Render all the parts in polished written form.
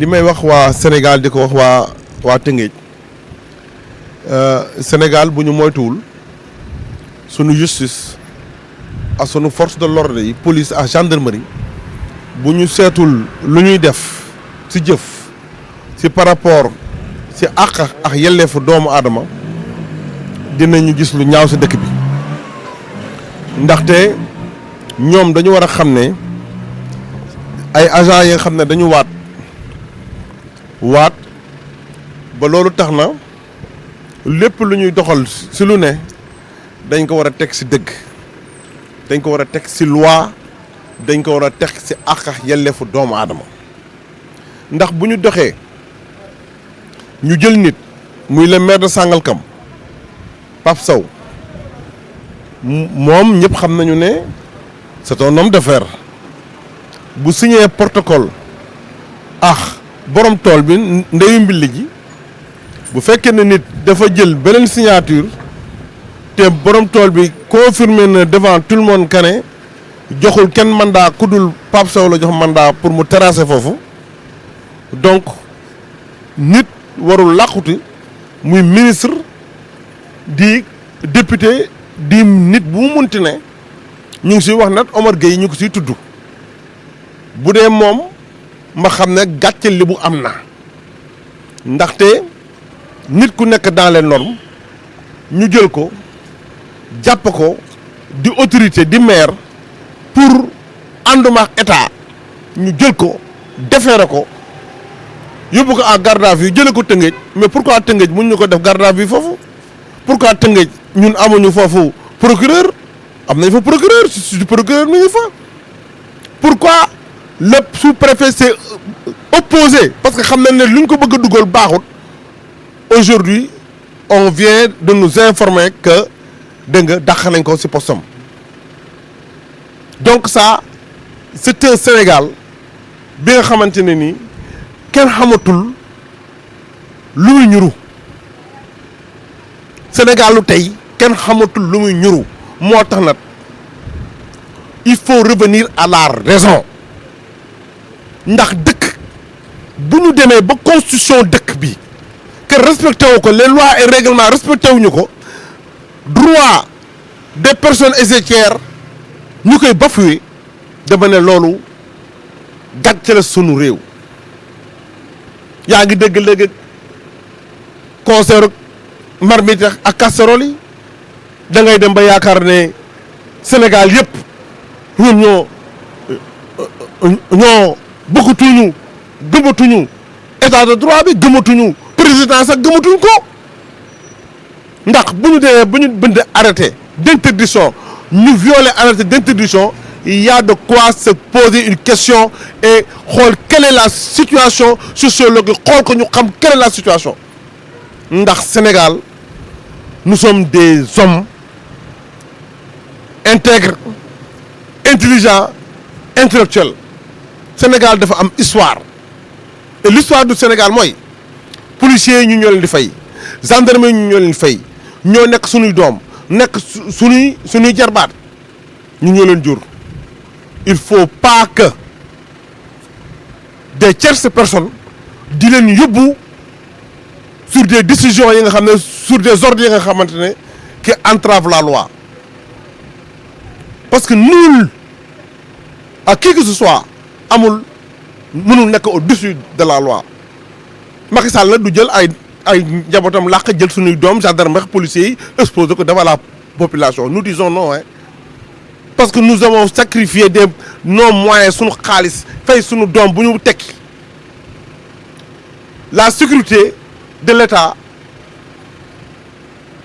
li may wax waa Sénégal di ko wax waa Tëngéej Sénégal bu ñu moytuwul sunu justice ak sunu force de l'ordre yi police ak gendarmerie bu ñu seetul lu ñuy def ci jëf ci par rapport ci àq ak yelleefu doomu aadama dinañu gis lu ñaaw ci dëkk bi ndaxte ñoom dañu war a xam ne ay agents yi nga xam ne dañu waat ba loolu tax na lépp lu ñuy doxal ci lu ne dañ ko war a teg ci dëgg dañ ko war a teg ci loi dañ ko war a teg ci àq ak yelleefu doomu aadama ndax bu ñu doxee ñu jël nit muy le maire de Sangalkam Pape Sow moom ñëpp xam nañu ne c'est un homme d'affaires bu signé protocole borom tool bi ndeyu mbilli ji bu fekkee ne nit dafa jël beneen signature te borom tool bi confirmé na devant tout le monde que ne joxul kenn mandat ku dul Pape Sow la jox mandat pour mu terrasser foofu donc nit warul làquti muy ministre di député di nit bu mu munti ne ñu ngi siy wax nag Omar Gueye ñu ko siy tudd bu dee moom ma xam ne gàcce li bu am na ndaxte nit ku nekk dans les normes ñu jël ko jàpp ko di autorité di maire pour ànduma ak état ñu jël ko déféré ko yóbbu ko à garde à vue jëlee ko Tëngéej mais pourquoi Tëngéej mun ñu ko def garde à vue foofu pourquoi Tëngéej ñun amuñu foofu procureur am nañ fa procureur su procureur mi ngi fa pourquoi le sous-préfet s'est opposé parce que xam nañ ne lu ñu ko bëgg a dugal baaxut aujourd'hui on vient de nous informer que dégg nga dàq nañ ko ci postam donc ça c'est un Sénégal bi nga xamante ne nii kenn xamatul lu muy ñuru Sénégal lu tey kenn xamatul lu muy ñuru moo tax nag il faut revenir à la raison ndax dëkk bu ñu demee ba constitution dëkk bi que respecté wu ko les lois et règlements respecté wuñu ko droit des personnes exécutrices ñu koy bafoué dama ne loolu gàcce la sunu réew yaa ngi dégg léegi concert marmite ak casserole yi da ngay dem ba yaakaar ne Sénégal yëpp ñun ñoo bëggatuñu gëmatuñu état de droit bi gëmatuñu président sax gëmatuñ ko ndax bu ñu demee bu ñu bind arrêté d'interdiction ñu violer arrêté d'interdiction il y a de quoi se poser une question et xool quelle est la situation sociologique xool ko ñu xam quelle est la situation ndax Sénégal nous sommes des hommes intègres intelligents intellectuels Sénégal dafa am histoire et l'histoire du Sénégal mooy policiers yi ñu ñoo leen di fay gendarme yi ñu ñoo leen di fay ñoo nekk suñuy doom nekk suñuy jarbaat ñu ñoo leen jur il faut pas que des tierces personnes di leen yóbbu sur des décisions yi nga xam ne sur des ordres yi nga xamante ne qui entravent la loi parce que nul à qui que ce soit amul mënul nekk au-dessus de la loi Macky Sall la du jël ay njabootam làq jël suñuy doom gendarme ak policiers yi exposé ko devant la population nous disons non hein parce que nous avons sacrifié nos moyens suñu xaalis fay suñu doom bu ñu tekki la sécurité de l'État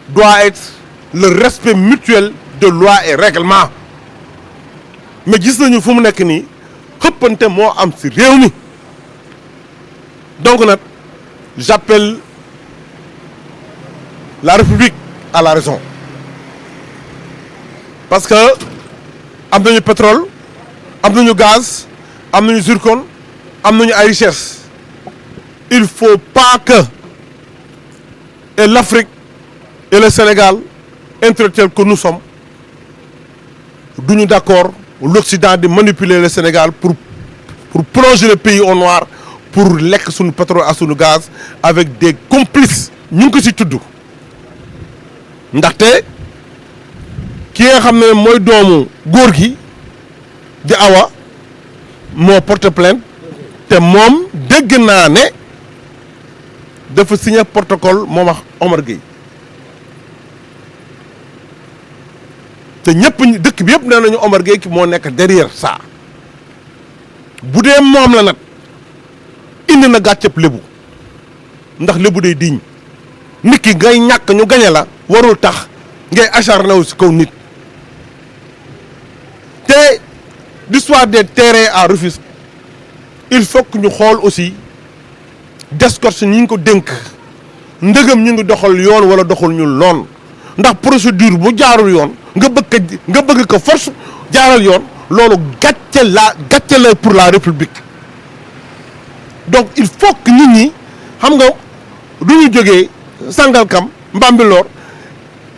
doit être le respect mutuel de loi et règlement mais gis nañu fu mu nekk nii xëppante moo am ci réew mi donc nag j'appelle la République à la raison parce que am nañu pétrole am nañu gaz am nañu zircon am nañu ay richesse il faut pas que et l'Afrique et le Sénégal intellectuels que nous sommes duñu d'accord l'Occident de manipuler le Sénégal pour plonger le pays au noir pour lekk suñu pétrole ak suñu gaz avec des complices ñu ngi ko ci tudd ndaxte ki nga xam ne mooy doomu góor gi di Awa moo porte plainte te moom dégg naa ne dafa signé protocole moom ak Omar Gueye te ñëpp dëkk bi yëpp nee nañu Omar Gueye ki moo nekk derrière ça bu dee moom la nag indi na gàcceb lébu ndax lébu day diñ nit ki ngay ñàkk ñu gañe la warul tax ngay acharné wu si kaw nit te l'histoire des terrains à Rufisque il faut que ñu xool aussi DSCOS ñi ngi ko dénk ndëgam ñu ngi doxal yoon wala doxal ñu loon ndax procédure bu jaarul yoon nga bëgg ko force jaaral yoon loolu gàcce la pour la République donc il faut que nit ñi xam nga du ñu jógee Sangalkam Mbambilor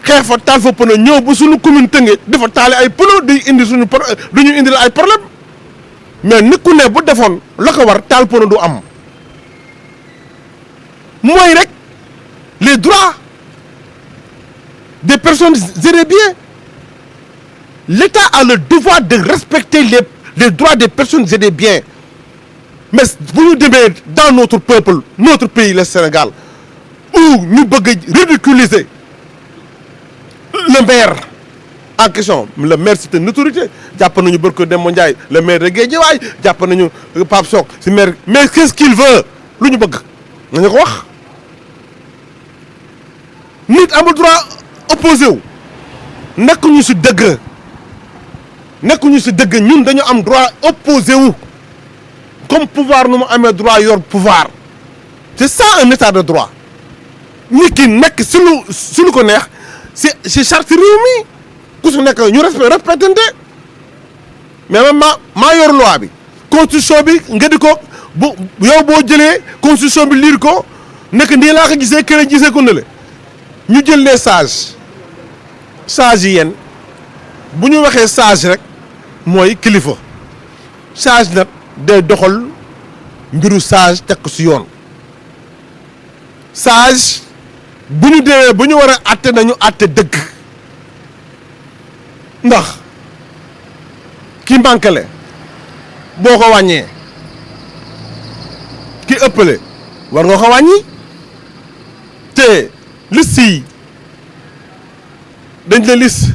xeex fa taal fa pneu ñëw ba suñu commune Tëngéej dafa taale ay pneu di indi du ñu indil ay problème mais nit ku ne bu defoon la ko war taal pneu du am mooy rek les droits des personnes et des biens l'État a le devoir de respecter les droits des personnes et des biens mais bu ñu demee dans notre peuple notre pays le Sénégal où ñu bëgg a ridiculiser le maire en question le maire c'est une autorité jàpp nañu Barke Demba Ndiaye le maire de Guédiawaye jàpp nañu Pape Sock si maire mais qu'est-ce qu'il veut lu ñu bëgg nañu ko wax nit amul droit opposé wu nekkuñu si dëgg ñun dañu am droit opposé wu comme pouvoir nu mu amee droit yor pouvoir c'est ça un état de droit nit ki nekk si lu ko neex si charte réew mi ku su nekk ñu respectante mais man maa yor loi bi constitution bi nga di ko bu yow boo jëlee constitution bi lire ko nekk nii laa ko gisee keneen gisee ko ne la ñu jël les sages yi yéen bu ñu waxee sage rek mooy kilifa sage nag day doxal mbiru sage teg ko si yoon sage bu ñu demee bu ñu war a àtte nañu àtte dëgg ndax ki mànkale boo ko wàññee ki ëppale war nga ko wàññi te liste yi dañ la liste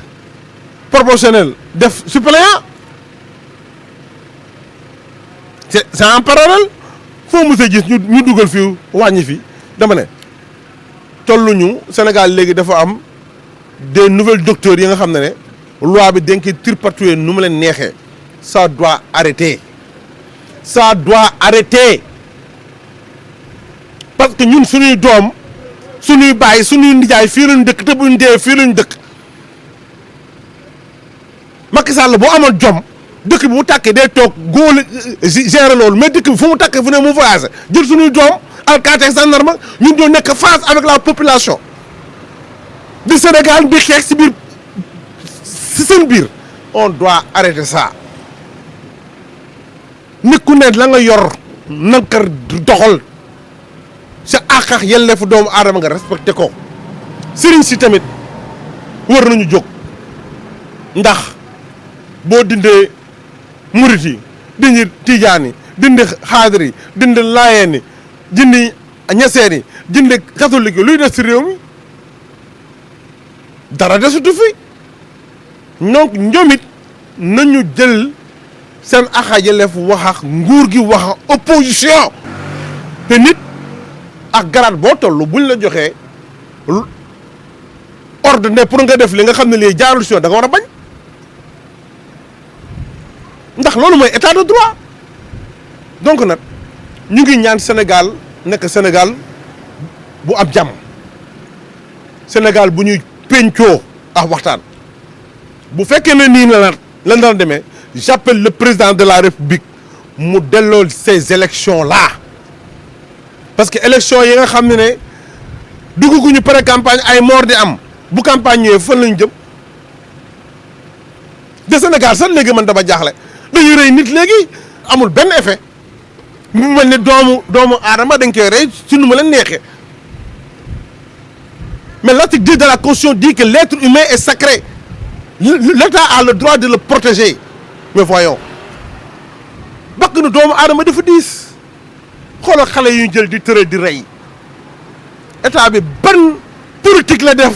proportionnelle def suppléant c'est en parallèle foo mos a gis ñu dugal fii wàññi fi dama ne tolluñu Sénégal léegi dafa am des nouvelles docteurs yi nga xam ne loi bi dañ koy tripatouiller nu mu leen neexee ça doit arrêter parce que ñun suñuy doom suñuy baay suñuy nijaay fii lañu dëkk te buñ dee fii lañu dëkk Macky Sall boo amoon jom dëkk bi bu tàkkee day toog góor gérer loolu mais dëkk bi fu mu tàkkee fu ne mu voyagé jël suñuy doom alkaati gendarme ñun ñoo nekk face avec la population du Sénégal di xeex si biir si seen biir on doit arrêter ça nit ku ne la nga yor nankar doxal sa àq ak yelleefu doomu aadama nga respecté ko sëriñ si tamit war nañu jóg ndax boo dindee murit yi dindi tijaan yi dindi xaadir yi dindi laayeen yi dindi ñaseen yi dindi catholique yi luy des si réew mi dara desutu fi donc ñoom it nañu jël seen àq ak yelleefu wax ak nguur gi wax ak opposition te nit ak garaat boo toll buñ la joxee ordre pour nga def li nga xam ne lii jaarul si yoon da nga war a bañ ndax loolu mooy état de droit donc nag ñu ngi ñaan Sénégal nekk Sénégal bu am jàmm Sénégal bu ñuy pencoo ak waxtaan bu fekkee ne nii la daan demee j'appelle le président de la République mu delloo ces élections là parce que élection yi nga xam ne dugguñu pré-campagne ay mort di am bu campagne ñëwee fan lañu jëm de Sénégal sax léegi man dama jaaxle dañuy rey nit léegi amul benn effet mu mel ne doomu aadama dañ koy rey si nu ma leen neexee mais l'article 10 de la Constitution dit que l'être humain est sacré. L'État a le droit de le protéger. Mais voyons. bakkanu doomu aadama dafa diis xoolal xale yu ñu jël di tëral di rey état bi ban politique la def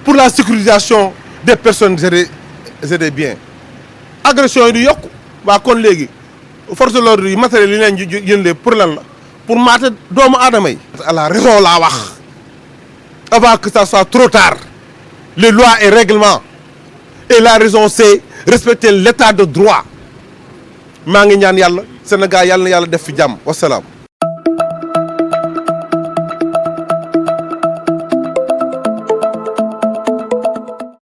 pour la sécurisation des personnes et des biens. agression yi du yokku waa kon léegi force de l'ordre yi matériel yi leen jëndee pour lan la pour maate doomu aadama yi. à la raison laa wax avant que ça soit trop tard les lois et règlements et la raison c'est respecter l'état de droit maa ngi ñaan yàlla Sénégal yàlla na yàlla def fi jàmm wasalaam.